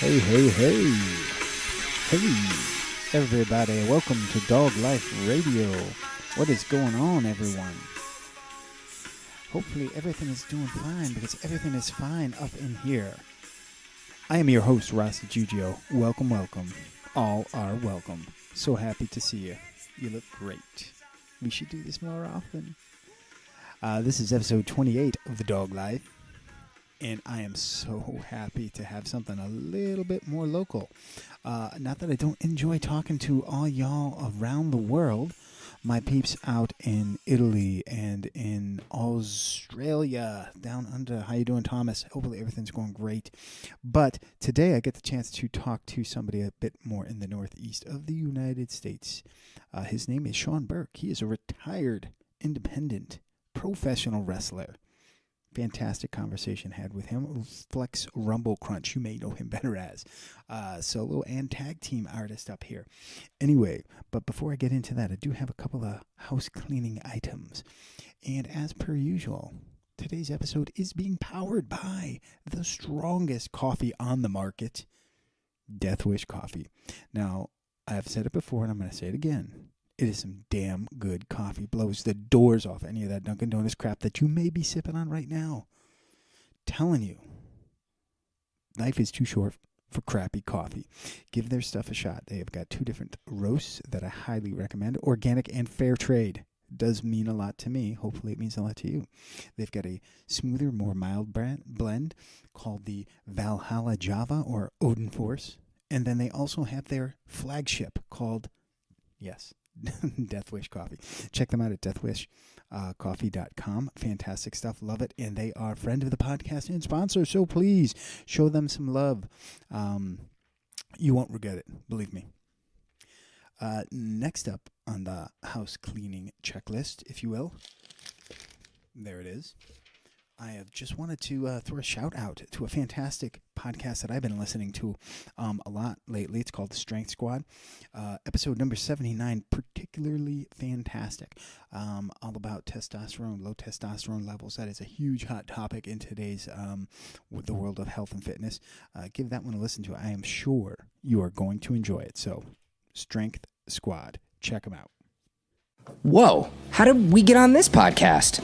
Hey, hey, hey. Hey, everybody. Welcome to Dog Life Radio. What is going on, everyone? Hopefully everything is doing fine, because everything is fine up in here. I am your host, Rasta Giugio. Welcome, welcome. All are welcome. So happy to see you. You look great. We should do this more often. This is episode 28 of The Dog Life. And I am so happy to have something a little bit more local. Not that I don't enjoy talking to all y'all around the world. My peeps out in Italy and in Australia, down under. How you doing, Thomas? Hopefully everything's going great. But today I get the chance to talk to somebody a bit more in the northeast of the United States. His name is Sean Burke. He is a retired, independent, professional wrestler. Fantastic conversation had with him. FLEX RUMBLECRUNCH, you may know him better as solo and tag team artist up here. Anyway, but before I get into that, I do have a couple of house cleaning items. And as per usual, today's episode is being powered by the strongest coffee on the market, Death Wish Coffee. Now, I've said it before and I'm going to say it again. It is some damn good coffee. Blows the doors off any of that Dunkin' Donuts crap that you may be sipping on right now. Telling you, life is too short for crappy coffee. Give their stuff a shot. They have got two different roasts that I highly recommend. Organic and fair trade. Does mean a lot to me. Hopefully it means a lot to you. They've got a smoother, more mild blend called the Valhalla Java or Odin Force. And then they also have their flagship called, yes, Death Wish Coffee. Check them out at deathwishcoffee.com. Fantastic stuff. Love it. And they are a friend of the podcast and sponsor. So please show them some love. You won't regret it. Believe me. Next up on the house cleaning checklist, if you will. There it is. I have just wanted to throw a shout out to a fantastic podcast that I've been listening to a lot lately. It's called The Strength Squad. Episode number 79, particularly fantastic. All about testosterone, low testosterone levels. That is a huge hot topic in today's with the world of health and fitness. Give that one a listen to. I am sure you are going to enjoy it. So, Strength Squad. Check them out. Whoa, how did we get on this podcast?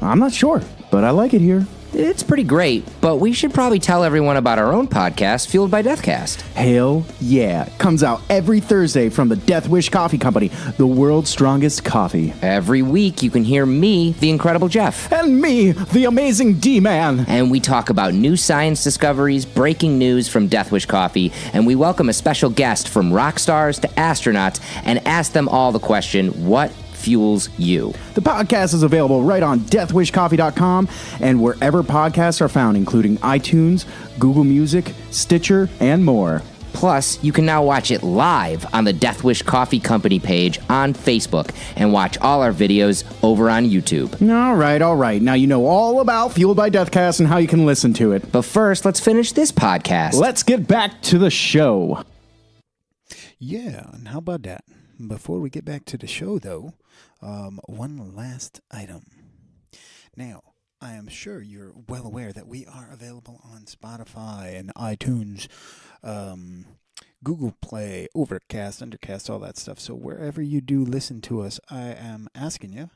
I'm not sure, but I like it here. It's pretty great, but we should probably tell everyone about our own podcast, Fueled by Deathcast. Hell yeah. Comes out every Thursday from the Death Wish Coffee Company, the world's strongest coffee. Every week you can hear me, the Incredible Jeff. And me, the amazing D-Man. And we talk about new science discoveries, breaking news from Death Wish Coffee, and we welcome a special guest from rock stars to astronauts and ask them all the question, what fuels you? The podcast is available right on deathwishcoffee.com and wherever podcasts are found, including iTunes, Google Music, Stitcher, and more. Plus, you can now watch it live on the Death Wish Coffee Company page on Facebook and watch all our videos over on YouTube. All right. Now you know all about Fueled by Deathcast and how you can listen to it. But first, let's finish this podcast. Let's get back to the show. Yeah, and how about that? Before we get back to the show, though, one last item. Now, I am sure you're well aware that we are available on Spotify and iTunes, Google Play, Overcast, Undercast, all that stuff. So wherever you do listen to us, I am asking you,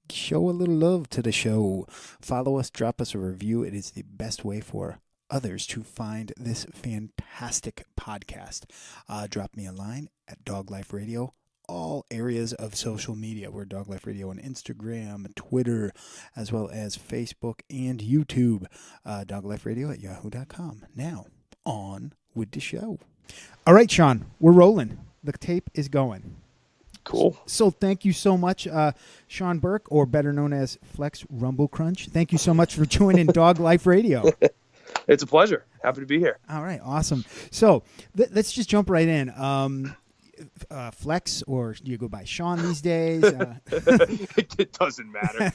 show a little love to the show. Follow us, drop us a review. It is the best way for others to find this fantastic podcast. Drop me a line at Dog Life Radio. All areas of social media. We're Dog Life Radio on Instagram, Twitter, as well as Facebook and YouTube. DogLifeRadio@yahoo.com. Now, on with the show. All right, Sean, we're rolling. The tape is going. Cool. So thank you so much, Sean Burke, or better known as FLEX RUMBLECRUNCH. Thank you so much for joining Dog Life Radio. It's a pleasure. Happy to be here. All right, awesome. So let's just jump right in. Flex, or do you go by Sean these days? It doesn't matter.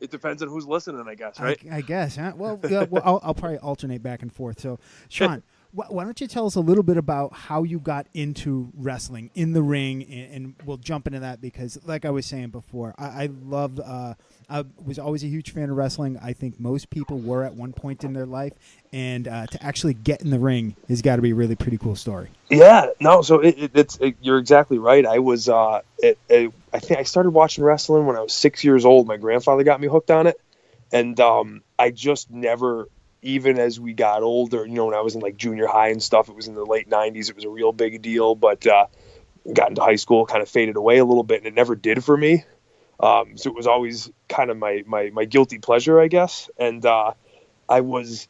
It depends on who's listening, I guess, right? I guess, huh? Well, I'll probably alternate back and forth. So, Sean, Why don't you tell us a little bit about how you got into wrestling in the ring, and we'll jump into that because, like I was saying before, I loved. I was always a huge fan of wrestling. I think most people were at one point in their life, and to actually get in the ring has got to be a really pretty cool story. Yeah, no, so you're exactly right. I was I think I started watching wrestling when I was 6 years old. My grandfather got me hooked on it, and I just never, even as we got older, when I was in like junior high and stuff, it was in the late 90s, it was a real big deal, but got into high school, kind of faded away a little bit, and it never did for me. So it was always kind of my guilty pleasure, I guess. And I was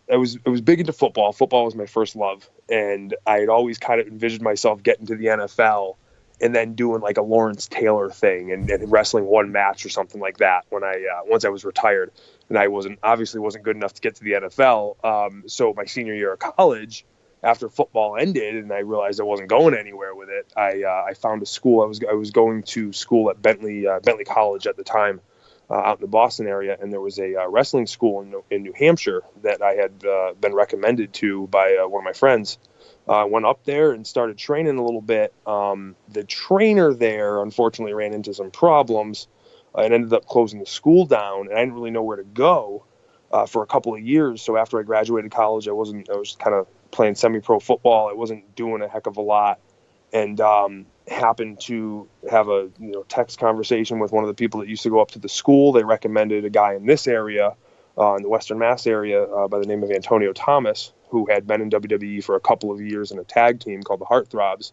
big into football. Football was my first love, and I had always kind of envisioned myself getting to the NFL and then doing like a Lawrence Taylor thing and wrestling one match or something like that when once I was retired. And I obviously wasn't good enough to get to the NFL. So my senior year of college, after football ended and I realized I wasn't going anywhere with it, I found a school. I was going to school at Bentley College at the time, out in the Boston area, and there was a wrestling school in New Hampshire that I had been recommended to by one of my friends. I went up there and started training a little bit. The trainer there, unfortunately, ran into some problems and ended up closing the school down, and I didn't really know where to go for a couple of years. So after I graduated college, I was kind of playing semi-pro football. I wasn't doing a heck of a lot, and happened to have a text conversation with one of the people that used to go up to the school. They recommended a guy in this area, in the Western Mass area, by the name of Antonio Thomas, who had been in WWE for a couple of years in a tag team called the Heartthrobs,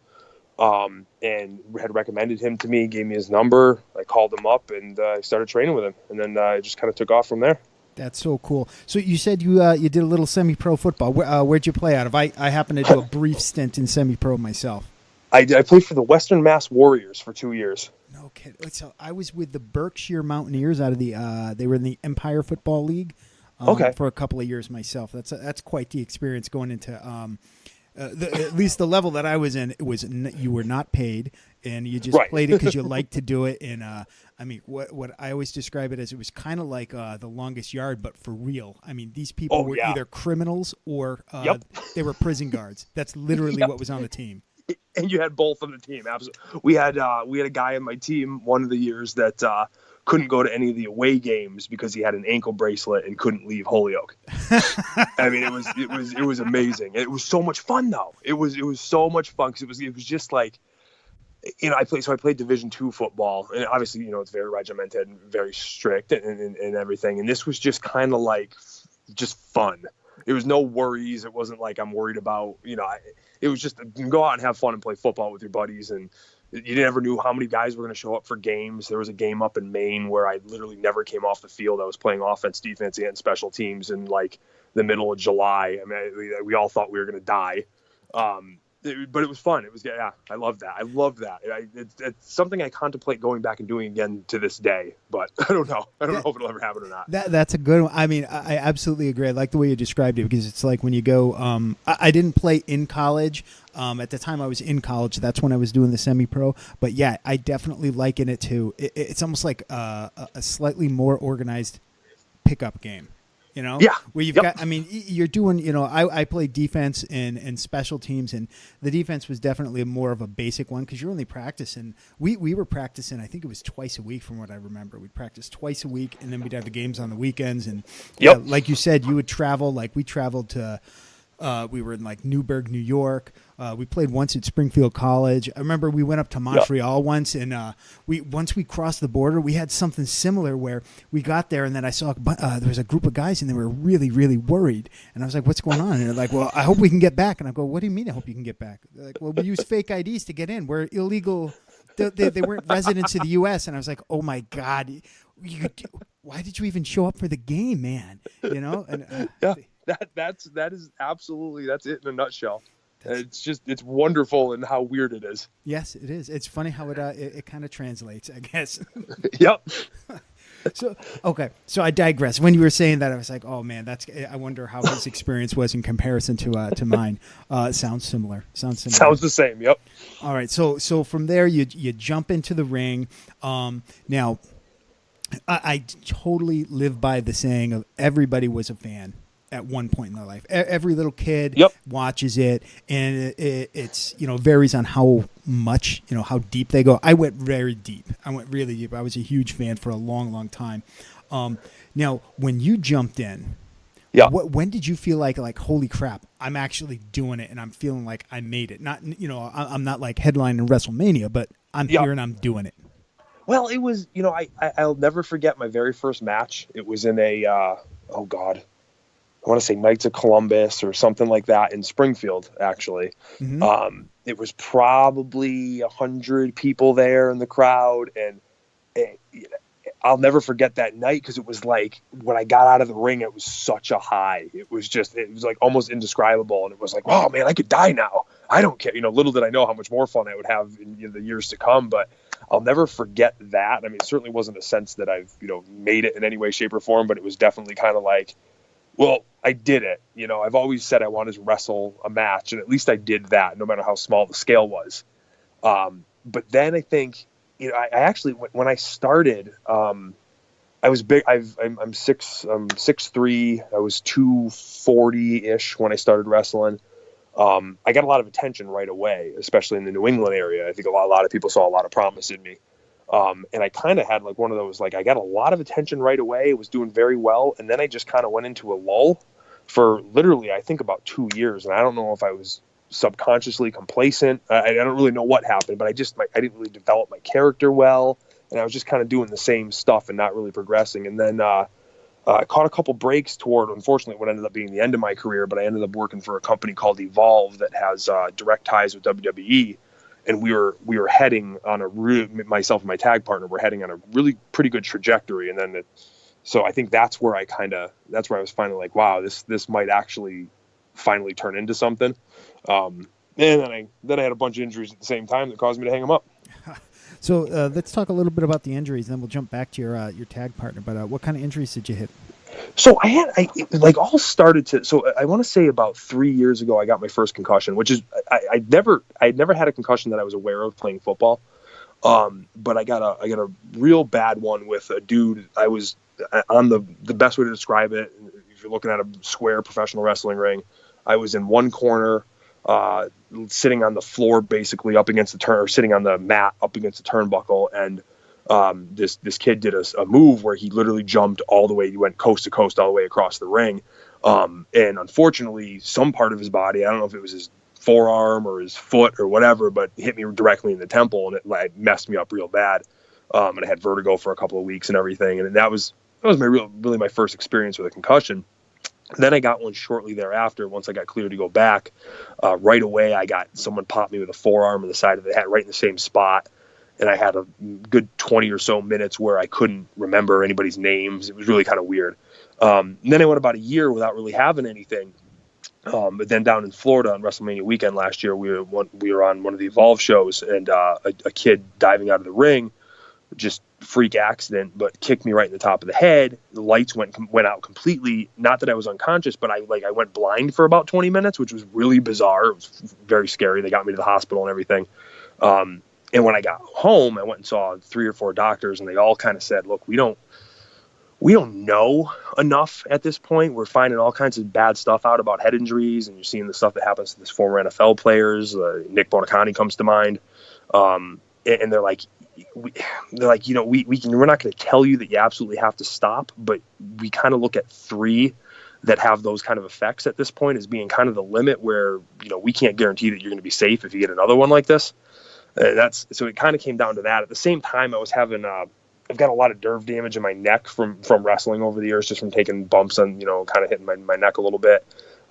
and had recommended him to me, gave me his number. I called him up, and I started training with him, and then I just kind of took off from there. That's so cool. So you said you did a little semi-pro football. Where'd you play out of? I happened to do a brief stint in semi-pro myself. I played for the Western Mass Warriors for 2 years. No kidding. So I was with the Berkshire Mountaineers out of they were in the Empire Football League for a couple of years myself. That's quite the experience going into at least the level that I was in. It was you were not paid, and you just played it because you liked to do it. And I mean, what I always describe it as, it was kind of like The Longest Yard, but for real. I mean, these people were either criminals or they were prison guards. That's literally what was on the team. And you had both on the team. Absolutely. We had a guy on my team one of the years that couldn't go to any of the away games because he had an ankle bracelet and couldn't leave Holyoke. I mean, it was amazing. It was so much fun though. It was so much fun because it was just like, I played Division II football, and obviously, it's very regimented and very strict and everything. And this was just kind of like just fun. It was no worries. It wasn't like I'm worried about, it was just go out and have fun and play football with your buddies. And you never knew how many guys were going to show up for games. There was a game up in Maine where I literally never came off the field. I was playing offense, defense, and special teams in like the middle of July. I mean, we all thought we were going to die. But it was fun. It was, I love that. I love that. It's something I contemplate going back and doing again to this day, but I don't know. I don't know if it'll ever happen or not. That's a good one. I mean, I absolutely agree. I like the way you described it, because it's like when you go, I didn't play in college. At the time I was in college, that's when I was doing the semi-pro. But yeah, I definitely liken it to, it's almost like a slightly more organized pickup game. Where you've got, I mean, you're doing, I played defense and special teams, and the defense was definitely more of a basic one because you're only practicing. We were practicing, I think it was twice a week from what I remember. We'd practice twice a week, and then we'd have the games on the weekends. And like you said, you would travel. Like we traveled to, we were in like Newburgh, New York. We played once at Springfield College. I remember we went up to Montreal once, and once we crossed the border, we had something similar where we got there, and then I saw there was a group of guys, and they were really, really worried. And I was like, "What's going on?" And they're like, "Well, I hope we can get back." And I go, "What do you mean? I hope you can get back?" They're like, "Well, we use fake IDs to get in. We're illegal. They weren't residents of the U.S." And I was like, "Oh my God, why did you even show up for the game, man?" And that is absolutely, that's it in a nutshell. It's wonderful and how weird it is. Yes, it is. It's funny how it kind of translates, I guess. Yep. So I digress. When you were saying that, I was like, oh man, I wonder how his experience was in comparison to mine. Sounds similar. Sounds the same. Yep. All right. So from there you jump into the ring. Now I totally live by the saying of everybody was a fan at one point in their life. Every little kid Yep. watches it, and it's varies on how much, how deep they go. I went very deep. I went really deep. I was a huge fan for a long, long time. Now, when you jumped in, when did you feel like holy crap, I'm actually doing it, and I'm feeling like I made it? Not I'm not like headlining WrestleMania, but I'm here and I'm doing it. Well, it was, I'll never forget my very first match. It was in a, I want to say Knights of Columbus or something like that in Springfield, actually. Mm-hmm. It was probably 100 people there in the crowd. And I'll never forget that night because it was like when I got out of the ring, it was such a high. It was like almost indescribable. And it was like, oh, man, I could die now. I don't care. Little did I know how much more fun I would have in the years to come. But I'll never forget that. I mean, it certainly wasn't a sense that I've, made it in any way, shape, or form, but it was definitely kind of like, well, I did it. I've always said I wanted to wrestle a match, and at least I did that, no matter how small the scale was. But then I think, I actually, when I started, I was big. I'm 6'3". I was 240-ish when I started wrestling. I got a lot of attention right away, especially in the New England area. I think a lot of people saw a lot of promise in me. And I kind of had like one of those, like I got a lot of attention right away. It was doing very well. And then I just kind of went into a lull for literally, I think about 2 years. And I don't know if I was subconsciously complacent. I don't really know what happened, but I didn't really develop my character well. And I was just kind of doing the same stuff and not really progressing. And then, I caught a couple breaks toward, unfortunately, what ended up being the end of my career, but I ended up working for a company called Evolve that has direct ties with WWE, and we were heading on myself and my tag partner were heading on a really pretty good trajectory, and then so I think that's where I was finally like, wow, this might actually finally turn into something, and then I had a bunch of injuries at the same time that caused me to hang them up. So let's talk a little bit about the injuries, and then we'll jump back to your tag partner. But what kind of injuries did you hit? So I want to say about 3 years ago, I got my first concussion, which is I'd never had a concussion that I was aware of playing football. But I got a real bad one with a dude. I was on the best way to describe it. If you're looking at a square professional wrestling ring, I was in one corner, sitting on the floor, basically up against sitting on the mat up against the turnbuckle, and this kid did a move where he literally jumped all the way. He went coast to coast all the way across the ring, and unfortunately, some part of his body, I don't know if it was his forearm or his foot or whatever, but hit me directly in the temple, and it like messed me up real bad. And I had vertigo for a couple of weeks and everything, and that was really my first experience with a concussion. Then I got one shortly thereafter. Once I got cleared to go back, right away I got someone popped me with a forearm on the side of the head, right in the same spot. And I had a good 20 or so minutes where I couldn't remember anybody's names. It was really kind of weird. And then I went about a year without really having anything. But then down in Florida on WrestleMania weekend last year, we were on one of the Evolve shows, and a kid diving out of the ring, just freak accident, but kicked me right in the top of the head. The lights went out completely. Not that I was unconscious, but I went blind for about 20 minutes, which was really bizarre. It was very scary. They got me to the hospital and everything. And when I got home, I went and saw 3 or 4 doctors, and they all kind of said, look, we don't know enough at this point. We're finding all kinds of bad stuff out about head injuries, and you're seeing the stuff that happens to these former NFL players. Nick Bonacani comes to mind. And they're like, we're not going to tell you that you absolutely have to stop, but we kind of look at 3 that have those kind of effects at this point as being kind of the limit where, we can't guarantee that you're going to be safe if you get another one like this. So it kind of came down to that. At the same time, I was having, I've got a lot of nerve damage in my neck from wrestling over the years, just from taking bumps and, kind of hitting my neck a little bit.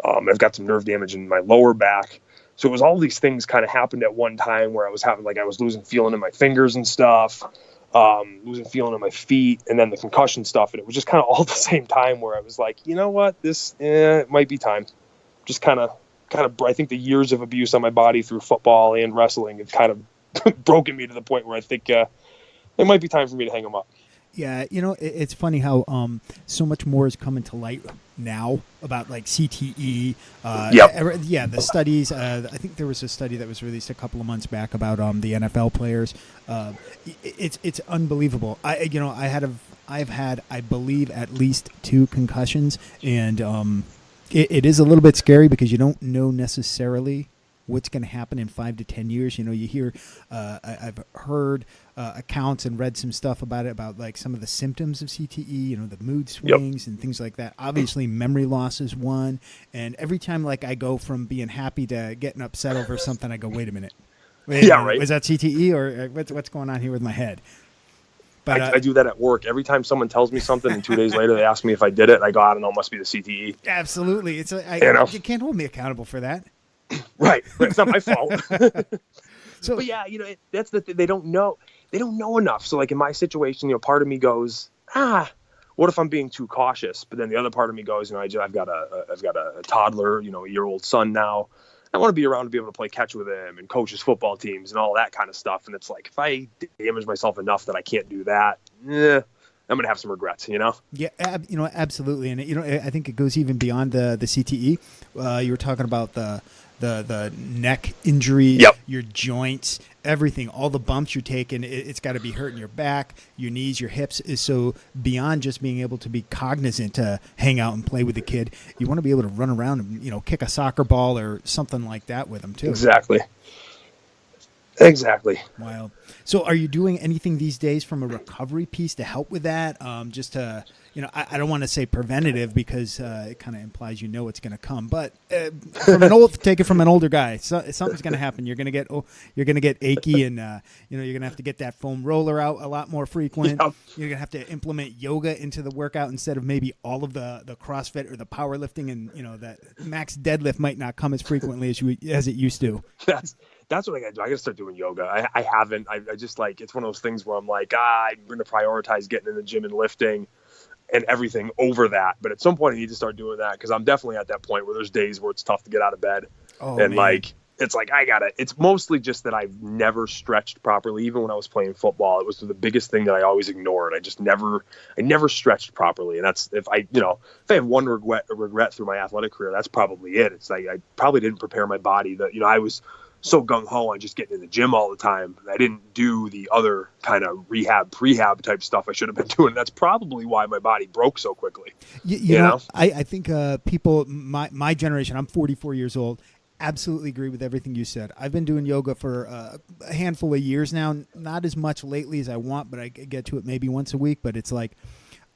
I've got some nerve damage in my lower back. So it was all these things kind of happened at one time where I was losing feeling in my fingers and stuff, losing feeling in my feet, and then the concussion stuff. And it was just kind of all at the same time where I was like, you know what, it might be time. Just kind of, I think the years of abuse on my body through football and wrestling have kind of broken me to the point where I think it might be time for me to hang them up. Yeah, it's funny how so much more is coming to light now about like CTE. The studies. I think there was a study that was released a couple of months back about the NFL players. It's unbelievable. I've had I believe at least 2 concussions, and It is a little bit scary because you don't know necessarily what's going to happen in 5 to 10 years. You know, you hear, I've heard accounts and read some stuff about it, about like some of the symptoms of CTE, you know, the mood swings and things like that. Obviously, memory loss is one. And every time like I go from being happy to getting upset over something, I go, wait a minute. Right. Is that CTE or what's going on here with my head? But I do that at work. Every time someone tells me something and 2 days later they ask me if I did it, I go, I don't know, it must be the CTE. Absolutely. You can't hold me accountable for that. Right. It's not my fault. So, but yeah, you know, that's the thing. They don't know enough. So like in my situation, you know, part of me goes, what if I'm being too cautious? But then the other part of me goes, you know, I've got a toddler, you know, a year-old son now. I want to be around to be able to play catch with him and coach his football teams and all that kind of stuff. And it's like, if I damage myself enough that I can't do that, I'm going to have some regrets, you know? Yeah, you know, absolutely. And, you know, I think it goes even beyond the CTE. You were talking about the neck injuries, your joints, everything, all the bumps you're taking. It's got to be hurting your back, your knees, your hips. Is so beyond just being able to be cognizant to hang out and play with the kid. You want to be able to run around and, you know, kick a soccer ball or something like that with them too. Exactly. Wild. So are you doing anything these days from a recovery piece to help with that? Just to, you know, I don't want to say preventative because it kind of implies you know it's going to come, but take it from an older guy. So, something's going to happen. You're going to get achy, and you know, you're going to have to get that foam roller out a lot more frequent. Yep. You're going to have to implement yoga into the workout instead of maybe all of the CrossFit or the powerlifting, and you know that max deadlift might not come as frequently as it used to. That's what I got to do. I got to start doing yoga. I haven't. I just like, it's one of those things where I'm like, I'm going to prioritize getting in the gym and lifting and everything over that. But at some point I need to start doing that because I'm definitely at that point where there's days where it's tough to get out of bed. Man. Like, it's like, it's mostly just that I've never stretched properly. Even when I was playing football, it was the biggest thing that I always ignored. I never stretched properly. And that's, if I have one regret through my athletic career, that's probably it. It's like, I probably didn't prepare my body that, you know, I was so gung-ho on just getting in the gym all the time. I didn't do the other kind of prehab type stuff I should have been doing. That's probably why my body broke so quickly. You know? I think people, my generation, I'm 44 years old, absolutely agree with everything you said. I've been doing yoga for a handful of years now, not as much lately as I want, but I get to it maybe once a week. But it's like,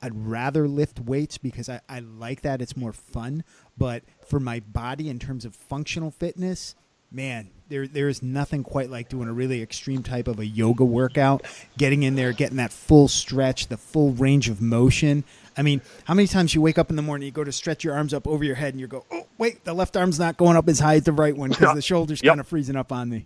I'd rather lift weights because I like that. It's more fun. But for my body in terms of functional fitness, man, there is nothing quite like doing a really extreme type of a yoga workout, getting in there, getting that full stretch, the full range of motion. I mean, how many times you wake up in the morning, you go to stretch your arms up over your head and you go, oh, wait, the left arm's not going up as high as the right one because the shoulder's kind of freezing up on me.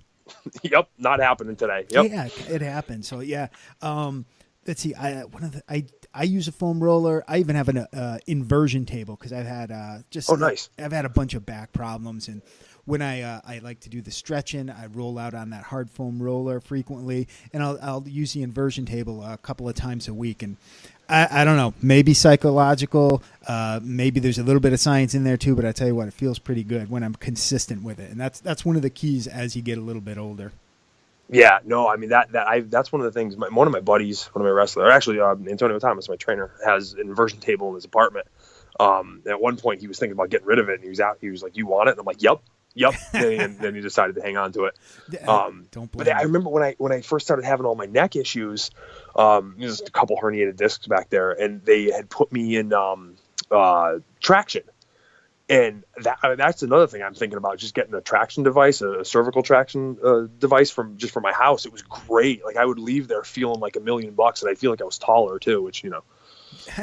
Yep, not happening today. Yep. Yeah, it happens. So, yeah. Let's see. I use a foam roller. I even have an inversion table because I've had nice. I've had a bunch of back problems, and when I like to do the stretching, I roll out on that hard foam roller frequently, and I'll use the inversion table a couple of times a week. And I don't know, maybe psychological, maybe there's a little bit of science in there too. But I tell you what, it feels pretty good when I'm consistent with it, and that's one of the keys as you get a little bit older. Yeah, no, I mean that's one of the things. One of my buddies, one of my wrestlers, actually Antonio Thomas, my trainer, has an inversion table in his apartment. At one point, he was thinking about getting rid of it, and he was like, "You want it?" And I'm like, "Yep." And then he decided to hang on to it. But I remember when I first started having all my neck issues, just a couple herniated discs back there, and they had put me in traction. And that's another thing I'm thinking about, just getting a traction device, a cervical traction device from my house. It was great. Like I would leave there feeling like $1 million, and I feel like I was taller too, which, you know,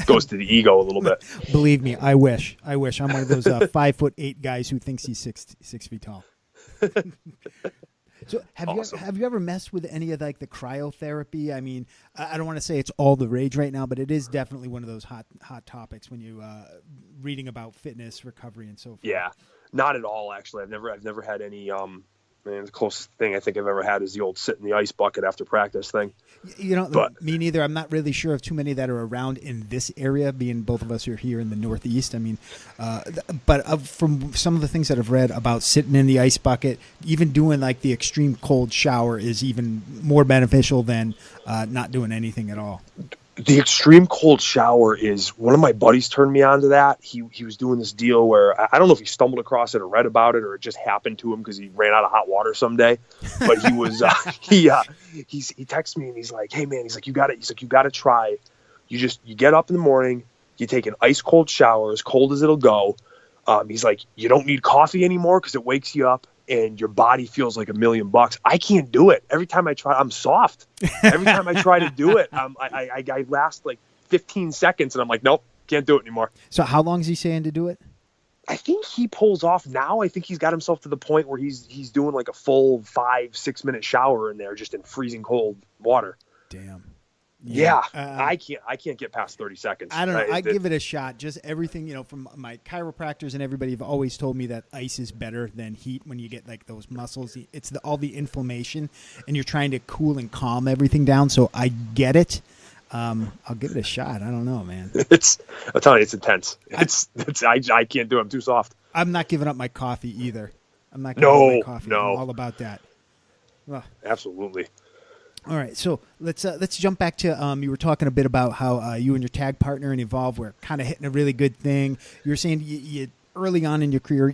goes to the ego a little bit. Believe me, I wish. I'm one of those 5'8" guys who thinks he's six feet tall. So have you ever messed with any of like the cryotherapy? I mean, I don't want to say it's all the rage right now, but it is definitely one of those hot topics when you reading about fitness, recovery, and so forth. Yeah, not at all. Actually, I've never had any. The closest thing I think I've ever had is the old sit in the ice bucket after practice thing. You know, me neither. I'm not really sure of too many that are around in this area, being both of us are here in the Northeast. I mean, but from some of the things that I've read about sitting in the ice bucket, even doing like the extreme cold shower is even more beneficial than not doing anything at all. The extreme cold shower is one of my buddies turned me on to that. He was doing this deal where I don't know if he stumbled across it or read about it or it just happened to him because he ran out of hot water someday. But he was he texted me and he's like, "Hey man," he's like, "You got it." He's like, "You got to try. You get up in the morning, you take an ice cold shower, as cold as it'll go." He's like, "You don't need coffee anymore because it wakes you up and your body feels like $1,000,000. I can't do it. Every time I try, I'm soft. Every time I try to do it, I last like 15 seconds and I'm like, nope, can't do it anymore." So how long is he saying to do it? I think he pulls off now. I think he's got himself to the point where he's doing like a full 5-6 minute shower in there just in freezing cold water. Damn. Yeah, I can't get past 30 seconds. I don't know. I give it a shot. Just everything, from my chiropractors and everybody have always told me that ice is better than heat when you get like those muscles. It's all the inflammation, and you're trying to cool and calm everything down. So I get it. I'll give it a shot. I don't know, man. I'm telling you, it's intense. I can't do it. I'm too soft. I'm not giving up my coffee either. I'm not giving up my coffee. No. I'm all about that. Well, absolutely. All right, so let's jump back to you were talking a bit about how you and your tag partner in Evolve were kind of hitting a really good thing. You were saying you early on in your career,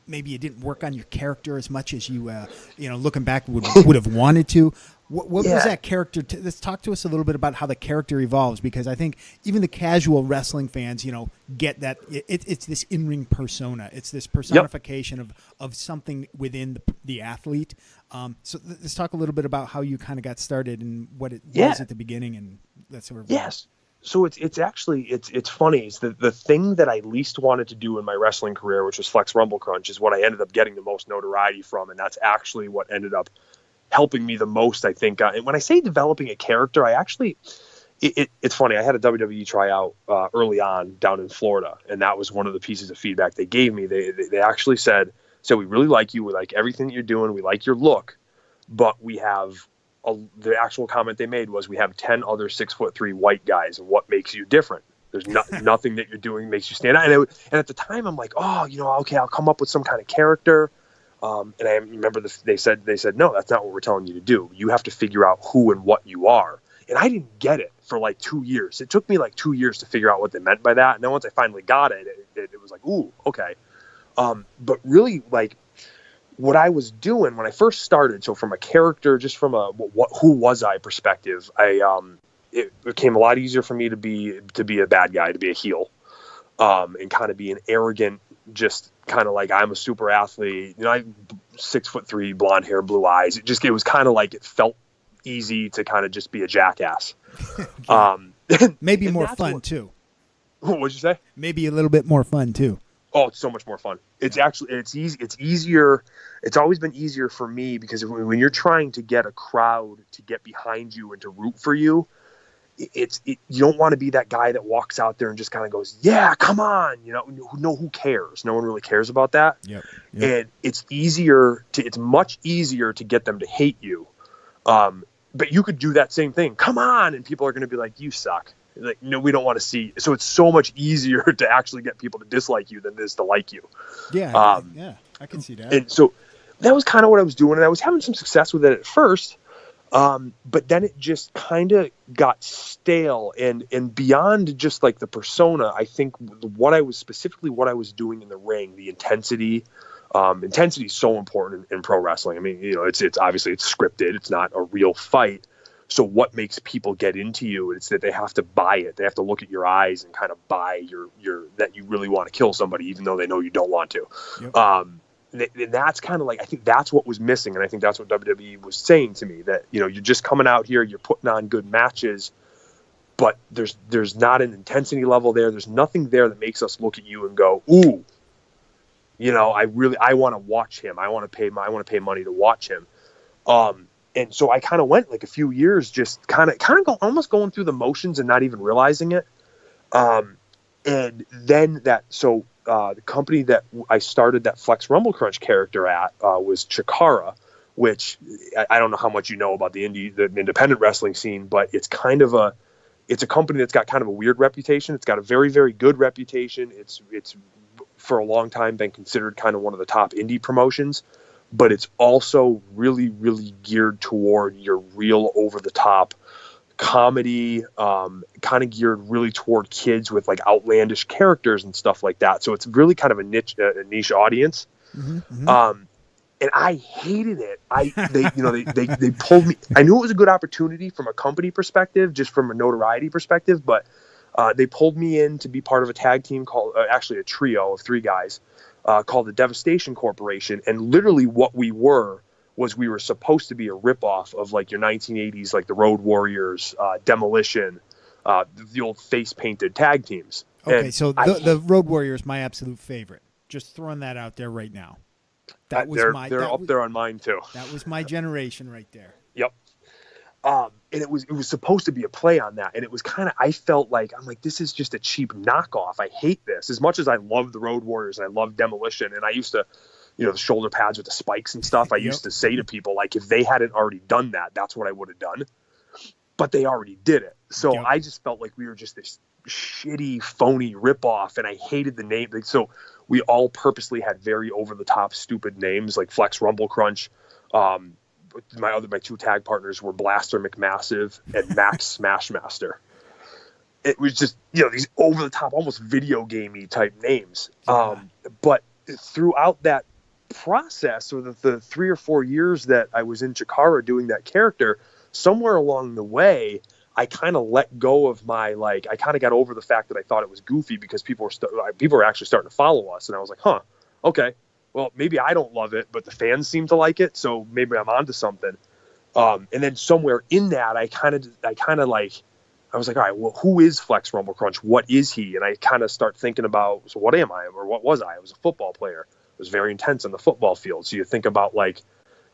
maybe you didn't work on your character as much as you looking back would have wanted to. What was that character? Let's talk to us a little bit about how the character evolves, because I think even the casual wrestling fans, get that it's this in-ring persona. It's this personification of something within the athlete. So let's talk a little bit about how you kind of got started and what it was at the beginning, and that's sort of yes. So it's actually funny. It's the thing that I least wanted to do in my wrestling career, which was FLEX RUMBLECRUNCH, is what I ended up getting the most notoriety from, and that's actually what ended up helping me the most, I think. And when I say developing a character, it's funny. I had a WWE tryout early on down in Florida, and that was one of the pieces of feedback they gave me. They actually said, "We really like you. We like everything that you're doing. We like your look, but we have." The actual comment they made was, "We have 10 other 6'3" white guys, and what makes you different? There's nothing that you're doing makes you stand out." And at the time, I'm like, "Oh, okay, I'll come up with some kind of character." And I remember they said, "No, that's not what we're telling you to do. You have to figure out who and what you are." And I didn't get it for like 2 years. It took me like 2 years to figure out what they meant by that. And then once I finally got it, it was like, ooh, okay. But really, like, what I was doing when I first started, so from a character, just from a who was I perspective, it became a lot easier for me to be a bad guy, to be a heel, and kind of be an arrogant, just kind of like, I'm a super athlete, 6'3", blonde hair, blue eyes. It was kind of like, it felt easy to kind of just be a jackass. Maybe more fun too. What'd you say? Maybe a little bit more fun too. Oh, it's so much more fun. It's easy. It's easier. It's always been easier for me because when you're trying to get a crowd to get behind you and to root for you, you don't want to be that guy that walks out there and just kind of goes, "Yeah, come on." Who cares? No one really cares about that. Yep. And it's much easier to get them to hate you. But you could do that same thing. "Come on." And people are going to be like, "You suck." Like, no, we don't want to see. So it's so much easier to actually get people to dislike you than it is to like you. Yeah. I can see that. And so that was kind of what I was doing. And I was having some success with it at first. But then it just kind of got stale and beyond just like the persona. I think what I was doing in the ring, the intensity, intensity is so important in pro wrestling. I mean, it's obviously it's scripted. It's not a real fight. So what makes people get into you? It's that they have to buy it. They have to look at your eyes and kind of buy your that you really want to kill somebody, even though they know you don't want to. Yep. And that's kind of like, I think that's what was missing. And I think that's what WWE was saying to me, that, you're just coming out here, you're putting on good matches, but there's not an intensity level there. There's nothing there that makes us look at you and go, "Ooh, I want to watch him. I want to pay money to watch him." And so I kind of went like a few years, just kind of almost going through the motions and not even realizing it. And then the company that I started that FLEX RUMBLECRUNCH character at was Chikara, which I don't know how much you know about the independent wrestling scene, but it's a company that's got kind of a weird reputation. It's got a very, very good reputation. It's for a long time been considered kind of one of the top indie promotions, but it's also really, really geared toward your real over the top comedy, kind of geared really toward kids with like outlandish characters and stuff like that. So it's really kind of a niche audience. And I hated it. They pulled me. I knew it was a good opportunity from a company perspective, just from a notoriety perspective, but they pulled me in to be part of a tag team called, actually a trio of 3 guys, called the Devastation Corporation. And literally what we were supposed to be a ripoff of like your 1980s, like the Road Warriors, Demolition, the old face painted tag teams. Okay, so the Road Warriors, my absolute favorite. Just throwing that out there right now. They're up there on mine too. That was my generation right there. Yep. And it was supposed to be a play on that, and it was kind of, I felt like, I'm like, this is just a cheap knockoff. I hate this as much as I love the Road Warriors and I love Demolition, and I used to, the shoulder pads with the spikes and stuff. I used to say to people, like, if they hadn't already done that, that's what I would have done. But they already did it. So I just felt like we were just this shitty, phony ripoff, and I hated the name. So we all purposely had very over-the-top, stupid names, like Flex Rumble-Crunch. My 2 tag partners were Blaster McMassive and Max Smashmaster. It was just, these over-the-top, almost video gamey type names. But throughout that process, or the 3 or 4 years that I was in Chikara doing that character, somewhere along the way, I kind of let go of my, like, I kind of got over the fact that I thought it was goofy because people were actually starting to follow us. And I was like, okay, well, maybe I don't love it, but the fans seem to like it. So maybe I'm onto something. And then somewhere in that, I was like, all right, well, who is Flex Rumblecrunch? What is he? And I kind of start thinking about, so what am I? Or what was I? I was a football player. I was very intense on the football field. So you think about like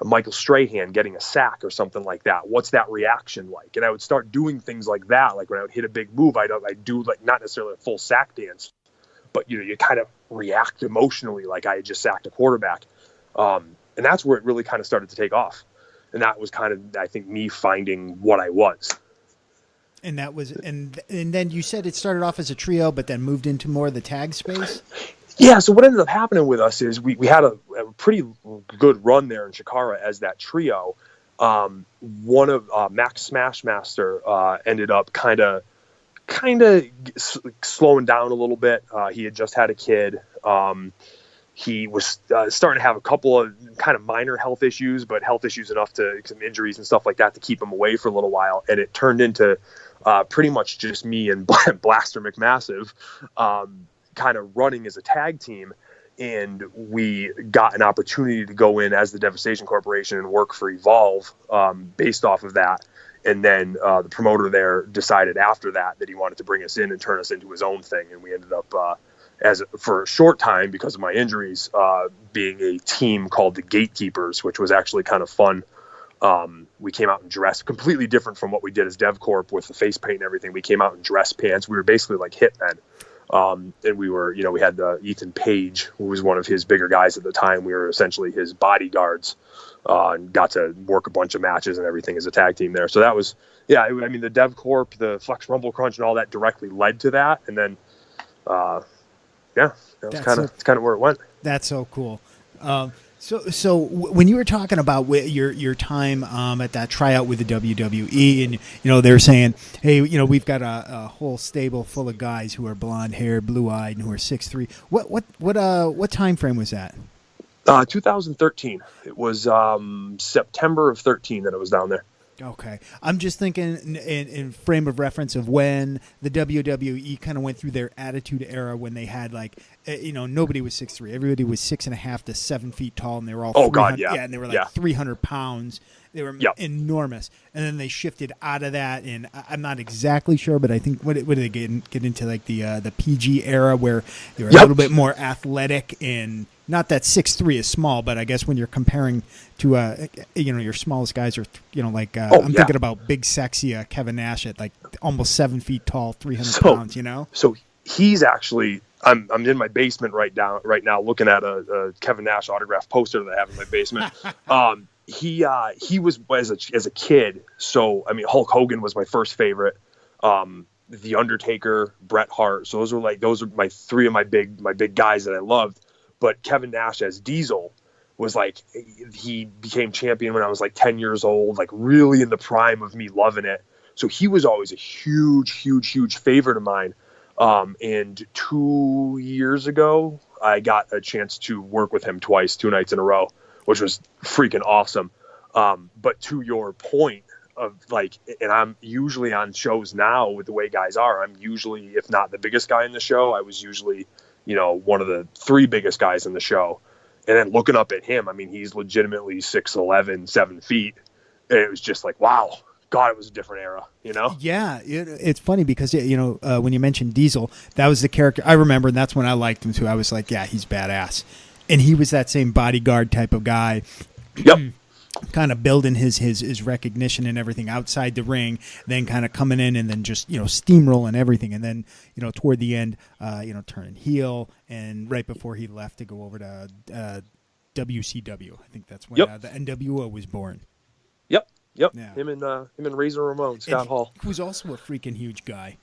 a Michael Strahan getting a sack or something like that. What's that reaction like? And I would start doing things like that. Like when I would hit a big move, I'd do like not necessarily a full sack dance, but you kind of react emotionally like I had just sacked a quarterback. And that's where it really kind of started to take off. And that was kind of, I think, me finding what I was. And that was, and then you said it started off as a trio, but then moved into more of the tag space? Yeah, so what ended up happening with us is we had a pretty good run there in Chikara as that trio. One of Max Smashmaster ended up kind of slowing down a little bit. He had just had a kid. He was starting to have a couple of kind of minor health issues, but health issues enough to some injuries and stuff like that to keep him away for a little while. And it turned into pretty much just me and Blaster McMassive kind of running as a tag team. And we got an opportunity to go in as the Devastation Corporation and work for Evolve based off of that. And then the promoter there decided after that he wanted to bring us in and turn us into his own thing. And we ended up, for a short time, because of my injuries, being a team called the Gatekeepers, which was actually kind of fun. We came out in dress, completely different from what we did as DevCorp with the face paint and everything. We came out in dress pants. We were basically like hitmen. And we were, we had Ethan Page, who was one of his bigger guys at the time. We were essentially his bodyguards, and got to work a bunch of matches and everything as a tag team there. So that was, the DevCorp, the Flex Rumble-Crunch and all that directly led to that. And then, that's kind of where it went. That's so cool. So when you were talking about your time at that tryout with the WWE, and they were saying, hey, we've got a whole stable full of guys who are blonde haired, blue eyed, and who are 6'3". What time frame was that? 2013. It was September of 13 that I was down there. Okay. I'm just thinking in frame of reference of when the WWE kind of went through their attitude era, when they had nobody was 6'3". Everybody was 6.5 to 7 feet tall, and they were all and they were 300 pounds. They were enormous. And then they shifted out of that, and I'm not exactly sure, but I think what did they get into like the PG era where they were a little bit more athletic, and not that 6'3" is small, but I guess when you're comparing to your smallest guys are I'm thinking about big sexy Kevin Nash at like almost 7 feet tall, 300 pounds. So he's actually. I'm in my basement right now looking at a Kevin Nash autograph poster that I have in my basement. He was as a kid. So Hulk Hogan was my first favorite. The Undertaker, Bret Hart. So those are my three of my big guys that I loved. But Kevin Nash as Diesel was he became champion when I was 10 years old, really in the prime of me loving it. So he was always a huge favorite of mine. And 2 years ago, I got a chance to work with him twice, 2 nights in a row, which was freaking awesome. But to your point of like, and I'm usually on shows now with the way guys are, I'm usually, if not the biggest guy in the show, I was usually, one of the 3 biggest guys in the show. And then looking up at him, I mean, he's legitimately 6'11", 7 feet. And it was just like, wow, God, it was a different era, Yeah, it's funny because, when you mentioned Diesel, that was the character I remember, and that's when I liked him too. I was like, yeah, he's badass. And he was that same bodyguard type of guy. Yep. Kind of building his recognition and everything outside the ring, then kind of coming in and then just, steamrolling everything. And then, toward the end, turning heel, and right before he left to go over to WCW. I think that's when the NWO was born. Yep. Yeah. Him and Razor Ramon, Scott Hall, who's also a freaking huge guy.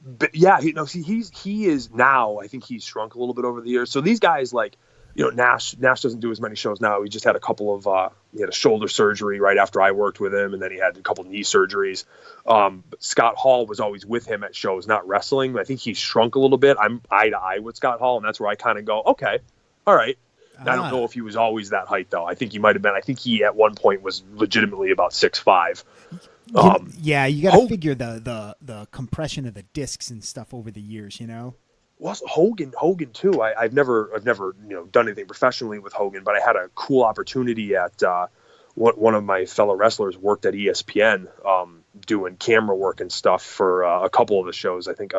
But yeah, he is now. I think he's shrunk a little bit over the years. So these guys, like, Nash doesn't do as many shows now. He just had a couple of he had a shoulder surgery right after I worked with him, and then he had a couple knee surgeries. But Scott Hall was always with him at shows, not wrestling. I think he's shrunk a little bit. I'm eye to eye with Scott Hall, and that's where I kind of go, okay, all right. I don't know if he was always that height, though. I think he might have been. I think he at one point was legitimately about 6'5". Yeah, you got to figure the compression of the discs and stuff over the years, Well, Hogan too. I've never done anything professionally with Hogan, but I had a cool opportunity at one of my fellow wrestlers worked at ESPN doing camera work and stuff for a couple of the shows. I think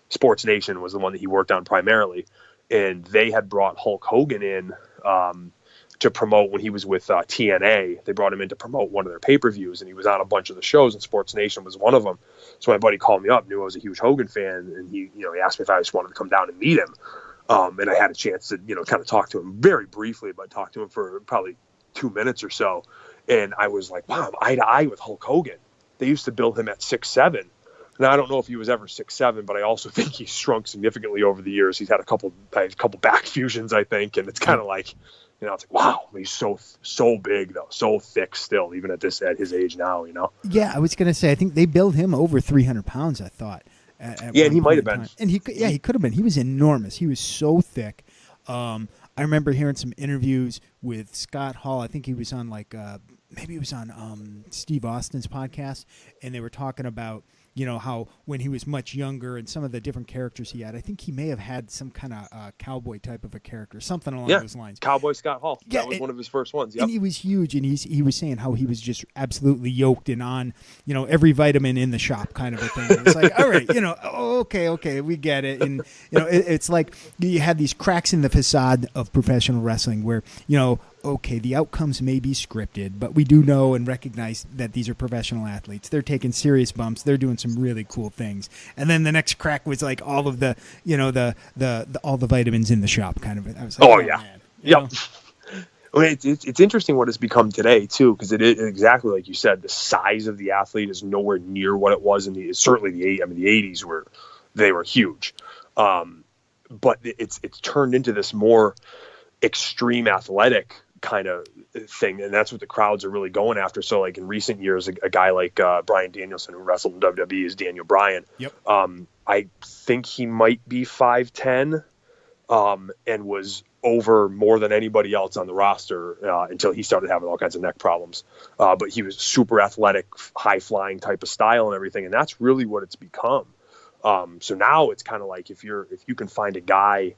Sports Nation was the one that he worked on primarily. And they had brought Hulk Hogan in to promote when he was with TNA. They brought him in to promote one of their pay-per-views, and he was on a bunch of the shows, and Sports Nation was one of them. So my buddy called me up, knew I was a huge Hogan fan, and he asked me if I just wanted to come down and meet him. And I had a chance to, kind of talk to him very briefly, but talk to him for probably 2 minutes or so. And I was like, wow, I'm eye to eye with Hulk Hogan. They used to build him at 6'7". Now, I don't know if he was ever 6'7", but I also think he's shrunk significantly over the years. He's had a couple back fusions, I think, and it's kind of like, it's like, wow, he's so big though, so thick still, even at his age now, Yeah, I was gonna say, I think they built him over 300 pounds. I thought. And he might have been. And he could have been. He was enormous. He was so thick. I remember hearing some interviews with Scott Hall. I think he was on maybe he was on Steve Austin's podcast, and they were talking about how when he was much younger and some of the different characters he had, I think he may have had some kind of cowboy type of a character, something along those lines. Cowboy Scott Hall. Yeah, that was one of his first ones. Yep. And he was huge, and he was saying how he was just absolutely yoked and on, every vitamin in the shop kind of a thing. It's like, all right, okay, we get it. And, it's like you had these cracks in the facade of professional wrestling where, okay, the outcomes may be scripted, but we do know and recognize that these are professional athletes. They're taking serious bumps. They're doing some really cool things. And then the next crack was like all of the, all the vitamins in the shop kind of. I was like, man. Yep. I mean, it's interesting what it's become today too, because it is exactly like you said. The size of the athlete is nowhere near what it was certainly the 80s they were huge, but it's turned into this more extreme athletic kind of thing, and that's what the crowds are really going after. So like in recent years, a guy like Bryan Danielson, who wrestled in WWE, is Daniel Bryan. Yep. I think he might be 5'10", and was over more than anybody else on the roster until he started having all kinds of neck problems. But he was super athletic, high flying type of style and everything, and that's really what it's become. So now it's kind of like if you can find a guy.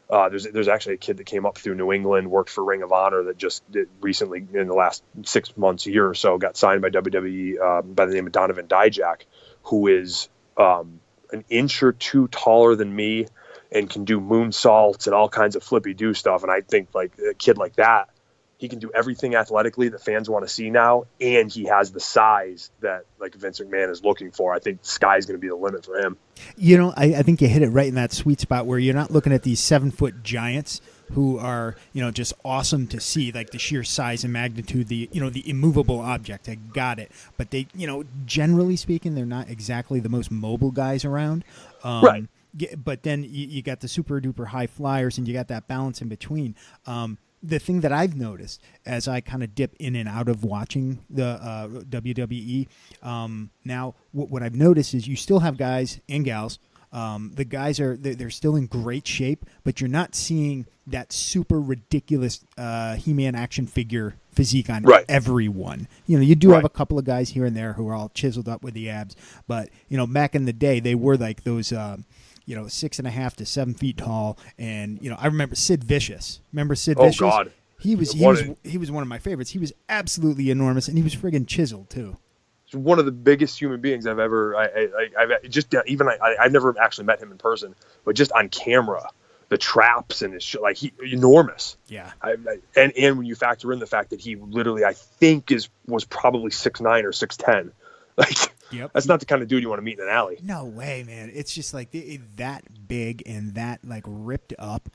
There's actually a kid that came up through New England, worked for Ring of Honor, that just recently, in the last 6 months, a year or so, got signed by WWE by the name of Donovan Dijak, who is an inch or two taller than me and can do moonsaults and all kinds of flippy-do stuff. And I think like a kid like that, he can do everything athletically that fans want to see now, and he has the size that like Vince McMahon is looking for. I think the sky's going to be the limit for him. I think you hit it right in that sweet spot where you're not looking at these 7-foot giants who are, just awesome to see, like the sheer size and magnitude, the immovable object. I got it. But they, generally speaking, they're not exactly the most mobile guys around. Right. But then you got the super duper high flyers, and you got that balance in between. the thing that I've noticed as I kind of dip in and out of watching the WWE, now what I've noticed is you still have guys and gals. The guys they're still in great shape, but you're not seeing that super ridiculous He-Man action figure physique on everyone. You do have a couple of guys here and there who are all chiseled up with the abs, but back in the day they were like those 6.5 to 7 feet tall, and I remember Sid Vicious. Remember Sid Vicious? Oh God, he was one of my favorites. He was absolutely enormous, and he was friggin' chiseled too. He's one of the biggest human beings I've ever. I've never actually met him in person, but just on camera, the traps and his shit, like enormous. Yeah. And when you factor in the fact that he literally, I think, was probably 6'9" or 6'10", like. Yep. That's not the kind of dude you want to meet in an alley. No way, man. It's just like that big and that like ripped up.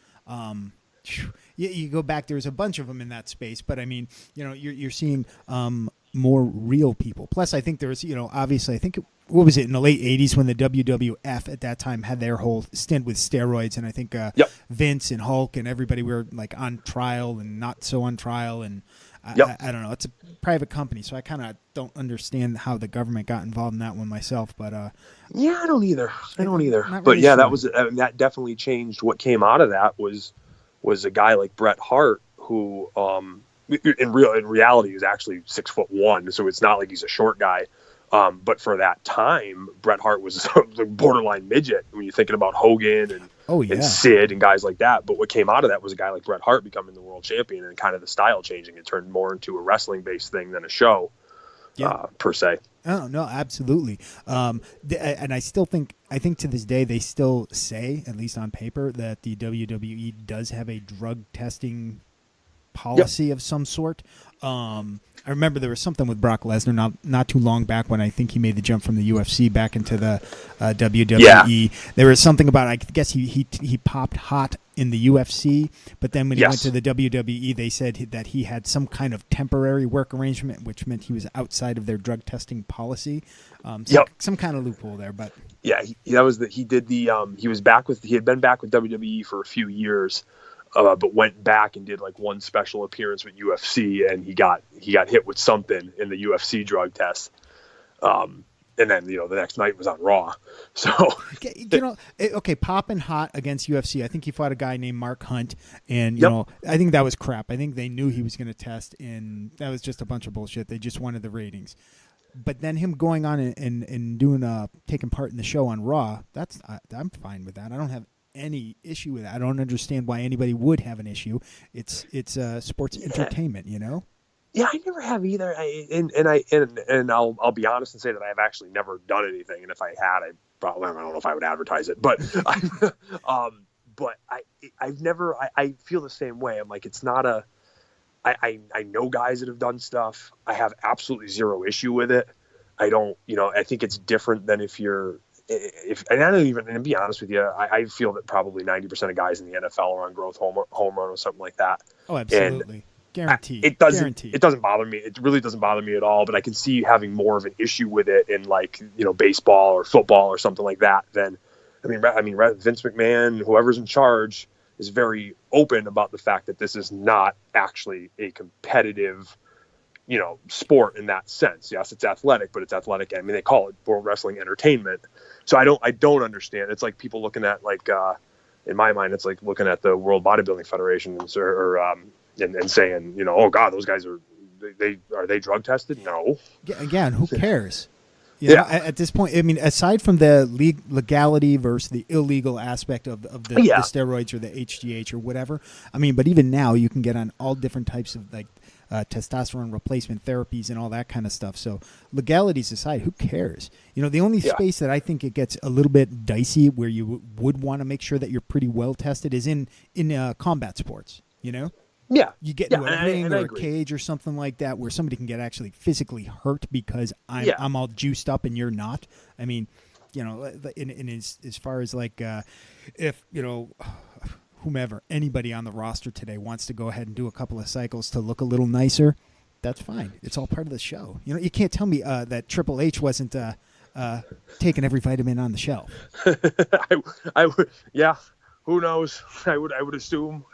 You go back. There's a bunch of them in that space, but I mean, you're seeing more real people. Plus, I think there's, obviously, I think what was it in the late '80s when the WWF at that time had their whole stint with steroids, and I think Vince and Hulk and everybody were like on trial and not so on trial, and I don't know. It's a private company, so I kind of don't understand how the government got involved in that one myself. But I don't either. But really yeah, sure. that definitely changed. What came out of that was a guy like Bret Hart who, in reality, is actually 6'1", so it's not like he's a short guy. But for that time, Bret Hart was a borderline midget when you're thinking about Hogan and Sid and guys like that. But what came out of that was a guy like Bret Hart becoming the world champion and kind of the style changing. It turned more into a wrestling-based thing than a show, per se. Oh, no, absolutely. And I think to this day they still say, at least on paper, that the WWE does have a drug testing policy of some sort. I remember there was something with Brock Lesnar not too long back when I think he made the jump from the UFC back into the WWE. Yeah. There was something about, I guess he popped hot in the UFC, but then when he went to the WWE, they said that he had some kind of temporary work arrangement, which meant he was outside of their drug testing policy. Some kind of loophole there, but he had been back with WWE for a few years. But went back and did like one special appearance with UFC, and he got hit with something in the UFC drug test. And then the next night was on Raw. So popping hot against UFC. I think he fought a guy named Mark Hunt, and I think that was crap. I think they knew he was going to test, and that was just a bunch of bullshit. They just wanted the ratings. But then him going on and doing taking part in the show on Raw, I'm fine with that. I don't have any issue with that. I don't understand why anybody would have an issue. It's sports entertainment, Yeah, I never have either. And I'll be honest and say that I've actually never done anything. And if I had, I don't know if I would advertise it. But I've never. I feel the same way. I'm like, it's not a. I know guys that have done stuff. I have absolutely zero issue with it. I don't. I think it's different than if you're. And I don't even, and to be honest with you, I feel that probably 90% of guys in the NFL are on growth hormone or something like that. Oh, absolutely. Guaranteed. It doesn't bother me. It really doesn't bother me at all, but I can see having more of an issue with it in like, baseball or football or something like that than, Vince McMahon, whoever's in charge, is very open about the fact that this is not actually a competitive sport in that sense. Yes, it's athletic, but it's athletic. I mean, they call it World Wrestling Entertainment. So I don't understand. It's like people looking at in my mind, it's like looking at the World Bodybuilding Federation and saying, oh God, those guys are they drug tested? No. Again, who cares? At this point, I mean, aside from the legality versus the illegal aspect of the steroids or the HGH or whatever, I mean, but even now you can get on all different types of testosterone replacement therapies and all that kind of stuff. So legalities aside, who cares? The only space that I think it gets a little bit dicey where you would want to make sure that you're pretty well tested is in combat sports, Yeah. You get into a ring or a cage or something like that where somebody can get actually physically hurt because I'm all juiced up and you're not. I mean, as far as if, whomever, anybody on the roster today wants to go ahead and do a couple of cycles to look a little nicer, that's fine. It's all part of the show. You can't tell me that Triple H wasn't taking every vitamin on the shelf. I would, Who knows? I would assume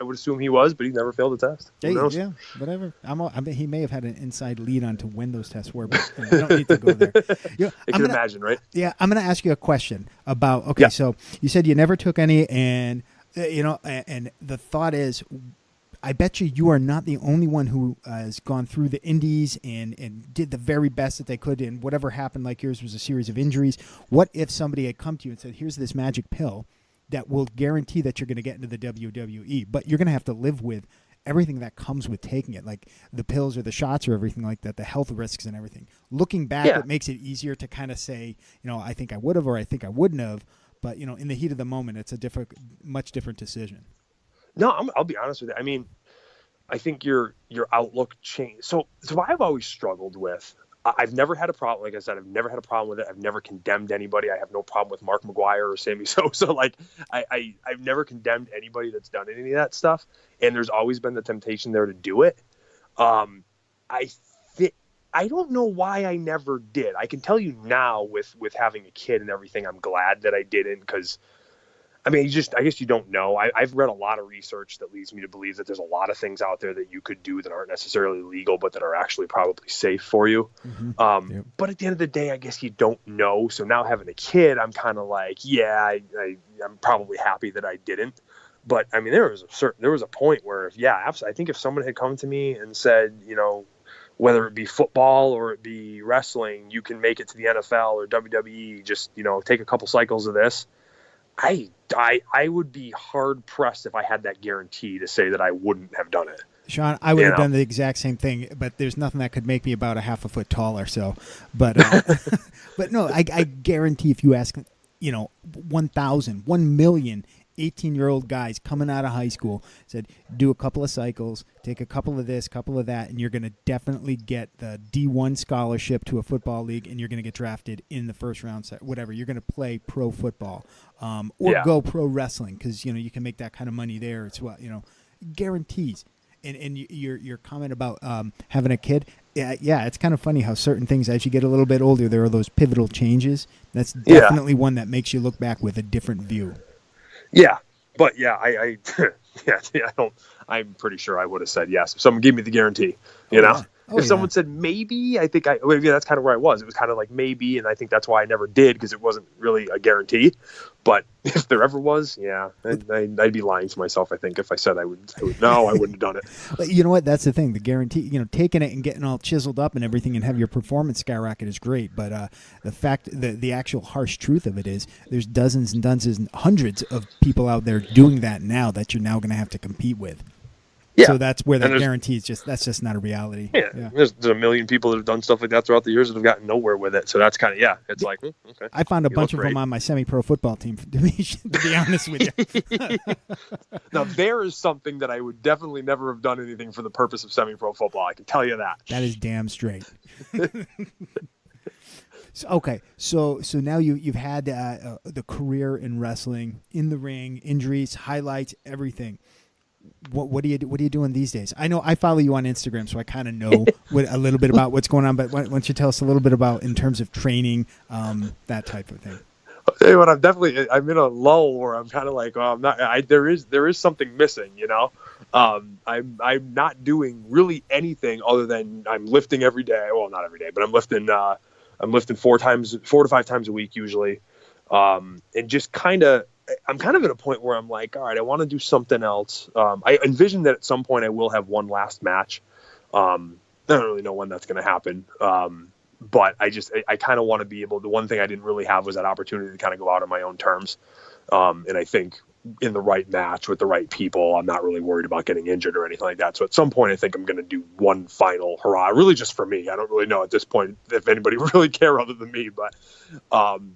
he was, but he never failed a test. Who knows? Yeah, whatever. I mean, he may have had an inside lead on to when those tests were, but we don't need to go there. I can imagine, right? Yeah, I'm going to ask you a question about. Okay, Yeah. so you said you never took any, and and the thought is, I bet you are not the only one who has gone through the indies and did the very best that they could, and whatever happened, like yours was a series of injuries. What if somebody had come to you and said, "Here's this magic pill that will guarantee that you're going to get into the WWE, but you're going to have to live with everything that comes with taking it, like the pills or the shots or everything like that, the health risks and everything." Looking back, it makes it easier to kind of say, I think I would have or I think I wouldn't have, but, in the heat of the moment, it's a much different decision. No, I'll be honest with you. I mean, I think your outlook changed. So I've always struggled with. I've never had a problem. Like I said, I've never had a problem with it. I've never condemned anybody. I have no problem with Mark McGuire or Sammy Sosa. Like I've never condemned anybody that's done any of that stuff. And there's always been the temptation there to do it. I don't know why I never did. I can tell you now with having a kid and everything, I'm glad that I didn't, because I mean, I guess you don't know. I've read a lot of research that leads me to believe that there's a lot of things out there that you could do that aren't necessarily legal, but that are actually probably safe for you. Mm-hmm. But at the end of the day, I guess you don't know. So now having a kid, I'm kind of like, I'm probably happy that I didn't. But I mean, there was a point where, I think if someone had come to me and said, whether it be football or it be wrestling, you can make it to the NFL or WWE, just, take a couple cycles of this. I would be hard pressed if I had that guarantee to say that I wouldn't have done it. Sean, I would have done the exact same thing, but there's nothing that could make me about a half a foot taller. So, but no, I guarantee if you ask, 1,000, 1 million 18-year-old guys coming out of high school, said, do a couple of cycles, take a couple of this, couple of that, and you're going to definitely get the D1 scholarship to a football league, and you're going to get drafted in the first round, whatever. You're going to play pro football or go pro wrestling, because, you can make that kind of money there. It's guarantees. And your comment about having a kid, it's kind of funny how certain things, as you get a little bit older, there are those pivotal changes. That's definitely one that makes you look back with a different view. Yeah, but I don't. I'm pretty sure I would have said yes if someone gave me the guarantee. If someone said maybe, I think that's kind of where I was. It was kind of like maybe, and I think that's why I never did, because it wasn't really a guarantee. But if there ever was, I'd be lying to myself, I think, if I said I would. No, I wouldn't have done it. But you know what? That's the thing. The guarantee, taking it and getting all chiseled up and everything and have your performance skyrocket is great. But the fact, the actual harsh truth of it is there's dozens and dozens and hundreds of people out there doing that now that you're now going to have to compete with. Yeah. So that's where that guarantee is that's just not a reality. Yeah. There's a million people that have done stuff like that throughout the years that have gotten nowhere with it. So that's kind of, it's like, okay. I found a bunch of them on my semi-pro football team, to be honest with you. Now, there is something that I would definitely never have done anything for the purpose of semi-pro football. I can tell you that. That is damn straight. So now you've had the career in wrestling, in the ring, injuries, highlights, everything. What are you doing these days? I know I follow you on Instagram, so I kind of know a little bit about what's going on. But why don't you tell us a little bit about in terms of training, that type of thing? I'll tell you what, I'm in a lull where I'm kind of like, well, I'm not. There is something missing, I'm not doing really anything other than I'm lifting every day. Well, not every day, but I'm lifting 4 to 5 times a week usually, and just I'm kind of at a point where I'm like, all right, I want to do something else. I envision that at some point I will have one last match. I don't really know when that's going to happen. But I kind of want to be able, the one thing I didn't really have was that opportunity to kind of go out on my own terms. And I think in the right match with the right people, I'm not really worried about getting injured or anything like that. So at some point, I think I'm going to do one final hurrah, really just for me. I don't really know at this point if anybody really care other than me, but, I'm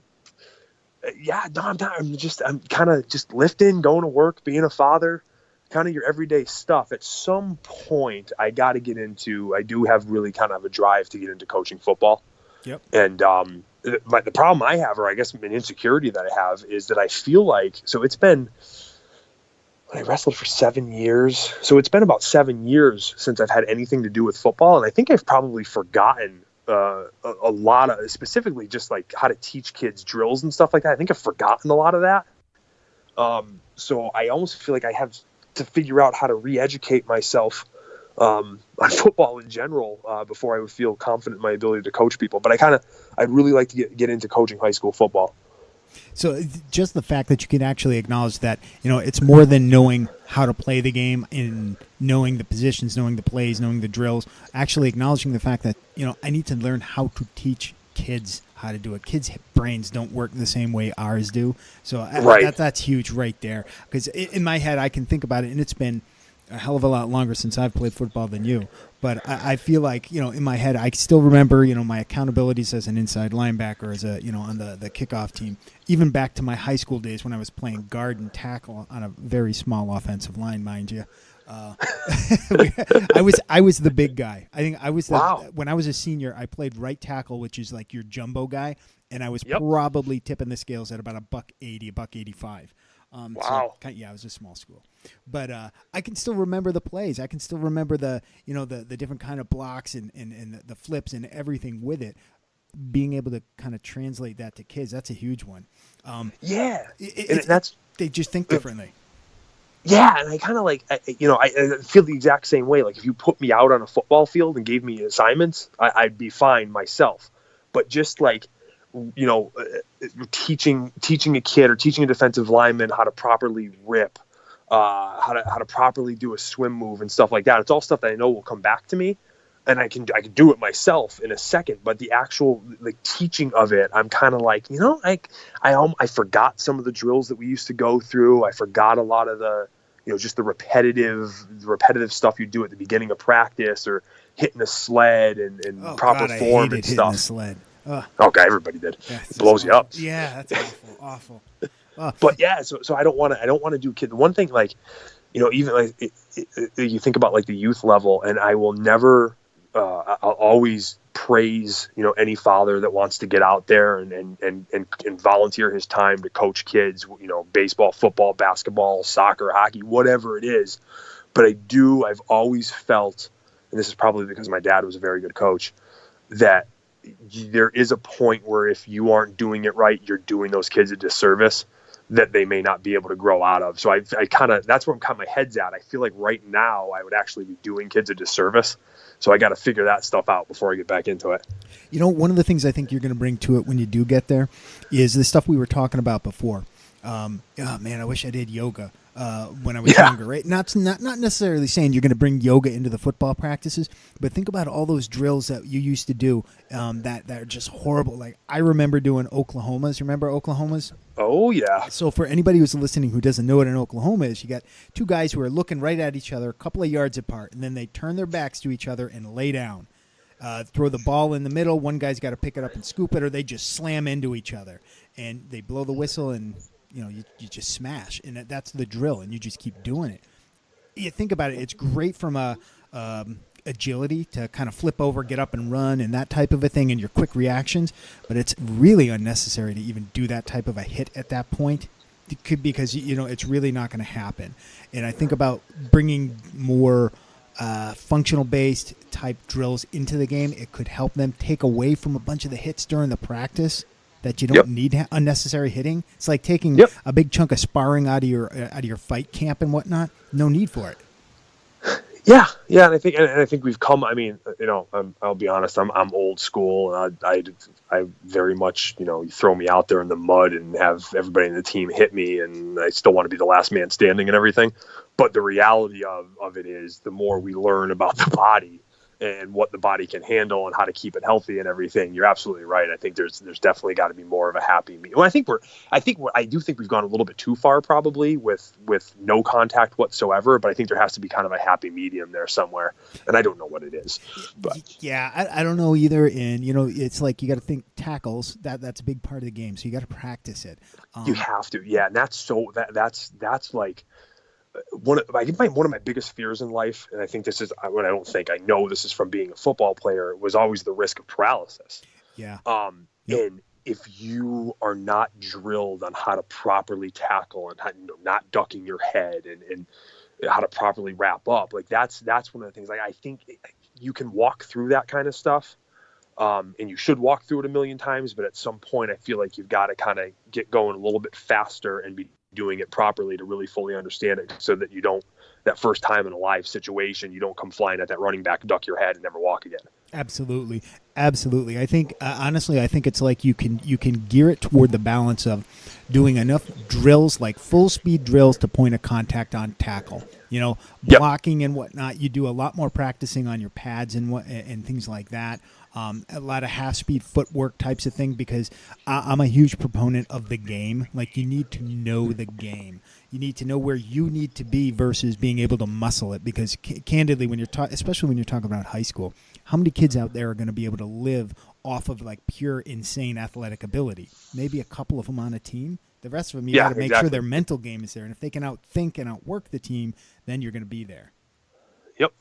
kind of just lifting, going to work, being a father, kind of your everyday stuff. At some point, I do have really kind of a drive to get into coaching football. Yep. And the problem I have, or I guess an insecurity that I have, is that I feel like, I wrestled for 7 years. So it's been about 7 years since I've had anything to do with football. And I think I've probably forgotten a lot of, specifically just like how to teach kids drills and stuff like that. I think I've forgotten a lot of that. So I almost feel like I have to figure out how to re-educate myself on football in general before I would feel confident in my ability to coach people. But I'd really like to get into coaching high school football. So just the fact that you can actually acknowledge that, it's more than knowing how to play the game and knowing the positions, knowing the plays, knowing the drills, actually acknowledging the fact that, I need to learn how to teach kids how to do it. Kids' brains don't work the same way ours do. So that's huge right there. Because in my head, I can think about it, and it's been a hell of a lot longer since I've played football than you. But I feel like, in my head, I still remember, my accountabilities as an inside linebacker, as on the kickoff team, even back to my high school days when I was playing guard and tackle on a very small offensive line, mind you. I was the big guy. I think I was when I was a senior, I played right tackle, which is like your jumbo guy, and I was probably tipping the scales at about $180, $185. Wow. So, it was a small school, but I can still remember the plays. I can still remember the different kind of blocks and the flips and everything with it. Being able to kind of translate that to kids, that's a huge one. They just think differently. Yeah, and I kind of I feel the exact same way. Like if you put me out on a football field and gave me assignments, I'd be fine myself. But just teaching a kid or teaching a defensive lineman how to properly rip, how to properly do a swim move and stuff like that. It's all stuff that I know will come back to me, and I can do it myself in a second. But the actual teaching of it, I'm kind of I forgot some of the drills that we used to go through. I forgot a lot of the just the repetitive stuff you do at the beginning of practice, or hitting a sled and proper form and stuff. A sled. Okay, everybody did. Yeah, it blows you up. Yeah, that's awful. But yeah, so I don't want to do kid. The one thing, even you think about the youth level, and I will never. I'll always praise any father that wants to get out there and volunteer his time to coach kids. Baseball, football, basketball, soccer, hockey, whatever it is. But I've always felt, and this is probably because my dad was a very good coach, that there is a point where if you aren't doing it right, you're doing those kids a disservice that they may not be able to grow out of. So I that's where my head's at. I feel like right now I would actually be doing kids a disservice. So I got to figure that stuff out before I get back into it. One of the things I think you're going to bring to it when you do get there is the stuff we were talking about before. I wish I did yoga when I was younger, right? Not necessarily saying you're going to bring yoga into the football practices, but think about all those drills that you used to do that are just horrible. Like I remember doing Oklahomas. Remember Oklahomas? Oh, yeah. So for anybody who's listening who doesn't know what an Oklahoma is, you got two guys who are looking right at each other a couple of yards apart, and then they turn their backs to each other and lay down. Throw the ball in the middle. One guy's got to pick it up and scoop it, or they just slam into each other. And they blow the whistle, and you just smash. And that's the drill, and you just keep doing it. You think about it, it's great from a agility to kind of flip over, get up and run, and that type of a thing, and your quick reactions. But it's really unnecessary to even do that type of a hit at that point. It could, because it's really not going to happen. And I think about bringing more functional based type drills into the game. It could help them take away from a bunch of the hits during the practice that you don't need unnecessary hitting. It's like taking a big chunk of sparring out of your fight camp and whatnot. No need for it. Yeah, and I think we've come. I mean, I'll be honest. I'm old school, and I very much, you throw me out there in the mud and have everybody in the team hit me, and I still want to be the last man standing and everything. But the reality of it is, the more we learn about the body and what the body can handle and how to keep it healthy and everything, you're absolutely right. I think there's definitely got to be more of a happy medium. Well, I do think we've gone a little bit too far probably with no contact whatsoever, but I think there has to be kind of a happy medium there somewhere, and I don't know what it is. But yeah, I don't know either. And it's like you got to think tackles. That's a big part of the game, so you got to practice it. You have to, yeah, and that's like. One of my biggest fears in life, and I think this is what I know this is from being a football player, was always the risk of paralysis. Yeah. And if you are not drilled on how to properly tackle and how, not ducking your head and how to properly wrap up, that's one of the things. I think you can walk through that kind of stuff, and you should walk through it a million times. But at some point, I feel like you've got to kind of get going a little bit faster and be doing it properly to really fully understand it, so that you don't, that first time in a live situation, you don't come flying at that running back, duck your head, and never walk again. Absolutely. Absolutely. I think, honestly, I think it's like you can gear it toward the balance of doing enough drills, like full speed drills to point of contact on tackle, blocking and whatnot. You do a lot more practicing on your pads and things like that. A lot of half-speed footwork types of thing, because I'm a huge proponent of the game. Like, you need to know the game. You need to know where you need to be versus being able to muscle it. Because candidly, when you're especially when you're talking about high school, how many kids out there are going to be able to live off of like pure insane athletic ability? Maybe a couple of them on a team. The rest of them, you got to make sure their mental game is there. And if they can outthink and outwork the team, then you're going to be there. Yep.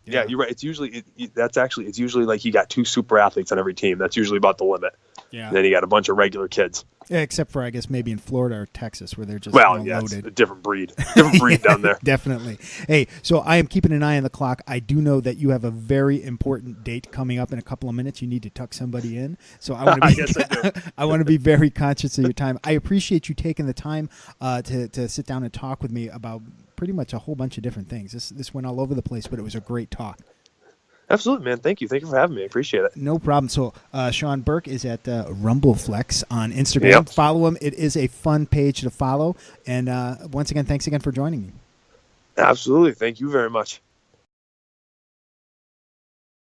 Yeah, you're right. It's usually it's usually like you got 2 super athletes on every team. That's usually about the limit. Yeah. And then you got a bunch of regular kids. Yeah, except for, I guess, maybe in Florida or Texas, where they're just loaded. It's a different breed. Different breed down there. Definitely. Hey, so I am keeping an eye on the clock. I do know that you have a very important date coming up in a couple of minutes. You need to tuck somebody in. So I want to be yes, I do. I want to be very conscious of your time. I appreciate you taking the time to sit down and talk with me about pretty much a whole bunch of different things. This went all over the place, but it was a great talk. Absolutely, man. Thank you. Thank you for having me. I appreciate it. No problem. So Sean Burke is at RumbleFlex on Instagram. Yep. Follow him. It is a fun page to follow. And once again, thanks again for joining me. Absolutely. Thank you very much.